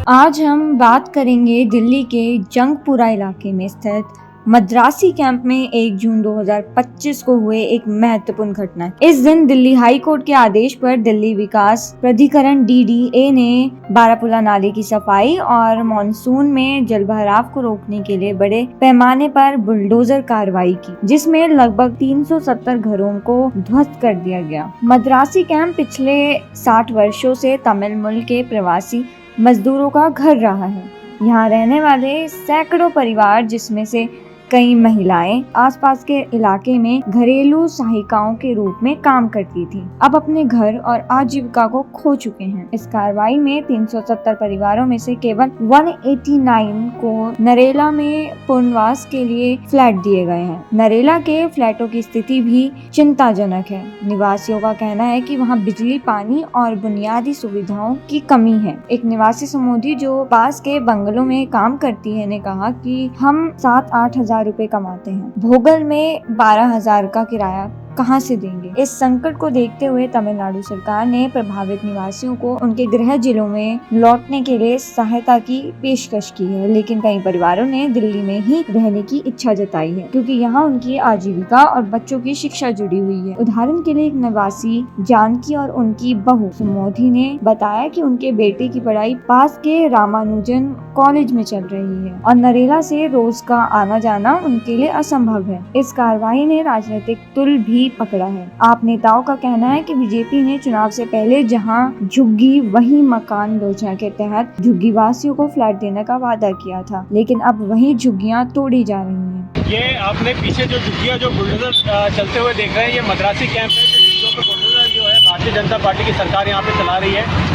आज हम बात करेंगे दिल्ली के जंगपुरा इलाके में स्थित मद्रासी कैंप में 1 जून 2025 को हुए एक महत्वपूर्ण घटना। इस दिन दिल्ली हाई कोर्ट के आदेश पर दिल्ली विकास प्राधिकरण DDA ने बारापुला नाले की सफाई और मानसून में जलभराव को रोकने के लिए बड़े पैमाने पर बुलडोजर कार्रवाई की, जिसमें लगभग 370 घरों को ध्वस्त कर दिया गया। मद्रासी कैंप पिछले 60 वर्षों से तमिल मूल के प्रवासी मजदूरों का घर रहा है। यहाँ रहने वाले सैकड़ों परिवार, जिसमें से कई महिलाएं आसपास के इलाके में घरेलू सहायिकाओं के रूप में काम करती थी, अब अपने घर और आजीविका को खो चुके हैं। इस कार्रवाई में 370 परिवारों में से केवल 189 को नरेला में पुनर्वास के लिए फ्लैट दिए गए हैं। नरेला के फ्लैटों की स्थिति भी चिंताजनक है। निवासियों का कहना है कि वहां बिजली, पानी और बुनियादी सुविधाओं की कमी है। एक निवासी समूह जो पास के बंगलों में काम करती है ने कहा कि हम 7-8 हजार रुपए कमाते हैं, भोगल में 12,000 का किराया कहां से देंगे। इस संकट को देखते हुए तमिलनाडु सरकार ने प्रभावित निवासियों को उनके गृह जिलों में लौटने के लिए सहायता की पेशकश की है, लेकिन कई परिवारों ने दिल्ली में ही रहने की इच्छा जताई है, क्योंकि यहाँ उनकी आजीविका और बच्चों की शिक्षा जुड़ी हुई है। उदाहरण के लिए एक निवासी जानकी और उनकी बहू सुमोधी ने बताया कि उनके बेटे की पढ़ाई पास के रामानुजन कॉलेज में चल रही है और नरेला से रोज का आना जाना उनके लिए असंभव है। इस कार्रवाई ने राजनीतिक तुल भी पकड़ा है। आप नेताओं का कहना है कि बीजेपी ने चुनाव से पहले जहां झुग्गी वही मकान योजना के तहत झुग्गी वासियों को फ्लैट देने का वादा किया था, लेकिन अब वही झुग्गियां तोड़ी जा रही हैं। ये आपने पीछे जो झुग्गियां जो बुलडोजर चलते हुए देख रहे हैं, ये मद्रासी कैंप है। जो बुलडोजर जो है भारतीय जनता पार्टी की सरकार यहाँ पे चला रही है।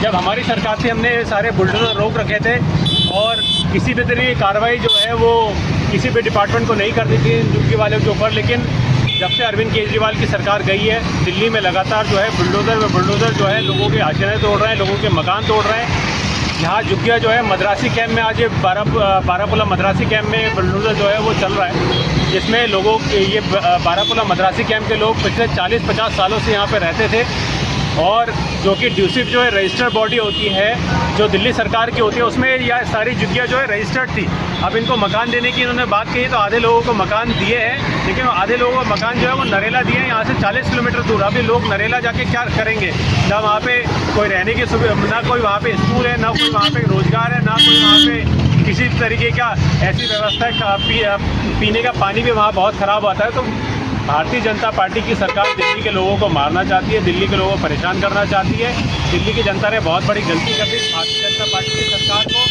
जब हमारी सरकार थी, हमने सारे बुलडोजर रोक रखे थे और किसी भी तरह की कार्रवाई जो है वो किसी भी डिपार्टमेंट को नहीं करनी थी झुग्गी वाले के ऊपर। लेकिन जब से अरविंद केजरीवाल की सरकार गई है, दिल्ली में लगातार जो है बुलडोजर जो है लोगों के आश्रय तोड़ रहे हैं, लोगों के मकान तोड़ रहे हैं। यहाँ झुग्गियाँ जो है मद्रासी कैंप में, आज ये बारापुला मद्रासी कैंप में बुलडोजर जो है वो चल रहा है, जिसमें लोगों ये बारापुला मद्रासी कैंप के लोग पिछले 40-50 सालों से यहाँ पे रहते थे और जो कि ड्यूसिफ जो है रजिस्टर्ड बॉडी होती है, जो दिल्ली सरकार की होती है, उसमें यह सारी झुग्गियाँ जो है रजिस्टर्ड थी। अब इनको मकान देने की इन्होंने बात कही तो आधे लोगों को मकान दिए हैं, लेकिन आधे लोगों को मकान जो है वो नरेला दिए हैं, यहाँ से 40 किलोमीटर दूर। अभी लोग नरेला जाके क्या करेंगे? ना वहाँ पे कोई रहने की सुविधा, ना कोई वहाँ पे स्कूल है, ना कोई वहाँ पे रोजगार है, ना कोई वहाँ पे किसी तरीके का ऐसी व्यवस्था है। पीने का पानी भी वहाँ बहुत ख़राब आता है। तो भारतीय जनता पार्टी की सरकार दिल्ली के लोगों को मारना चाहती है, दिल्ली के लोगों को परेशान करना चाहती है। दिल्ली की जनता ने बहुत बड़ी गलती कर दी। भारतीय जनता पार्टी की सरकार को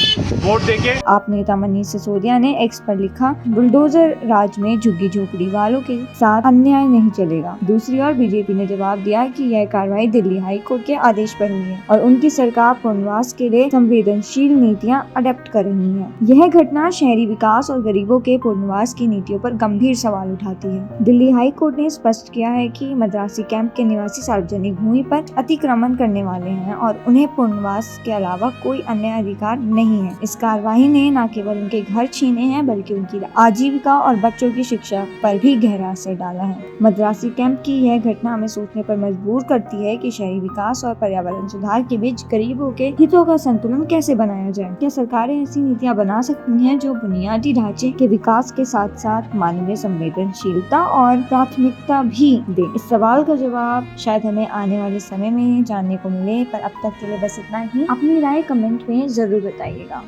वोट देके आप नेता मनीष सिसोदिया ने एक्स पर लिखा, बुलडोजर राज में झुग्गी झोपड़ी वालों के साथ अन्याय नहीं चलेगा। दूसरी ओर बीजेपी ने जवाब दिया कि यह कार्रवाई दिल्ली हाई कोर्ट के आदेश पर हुई है और उनकी सरकार पुनर्वास के लिए संवेदनशील नीतियां अडॉप्ट कर रही है। यह घटना शहरी विकास और गरीबों के पुनर्वास की नीतियों पर गंभीर सवाल उठाती है। दिल्ली हाई कोर्ट ने स्पष्ट किया है कि मद्रासी कैंप के निवासी सार्वजनिक भूमि पर अतिक्रमण करने वाले हैं और उन्हें पुनर्वास के अलावा कोई अन्य अधिकार नहीं है। इस कार्रवाई ने न केवल उनके घर छीने हैं, बल्कि उनकी आजीविका और बच्चों की शिक्षा पर भी गहरा असर डाला है। मद्रासी कैंप की यह घटना हमें सोचने पर मजबूर करती है कि शहरी विकास और पर्यावरण सुधार के बीच गरीबों के हितों का संतुलन कैसे बनाया जाए। क्या सरकारें ऐसी नीतियाँ बना सकती हैं जो बुनियादी ढांचे के विकास के साथ साथ मानवीय संवेदनशीलता और प्राथमिकता भी दे? इस सवाल का जवाब शायद हमें आने वाले समय में जानने को मिले, पर अब तक के लिए बस इतना ही। अपनी राय कमेंट में जरूर बताइएगा।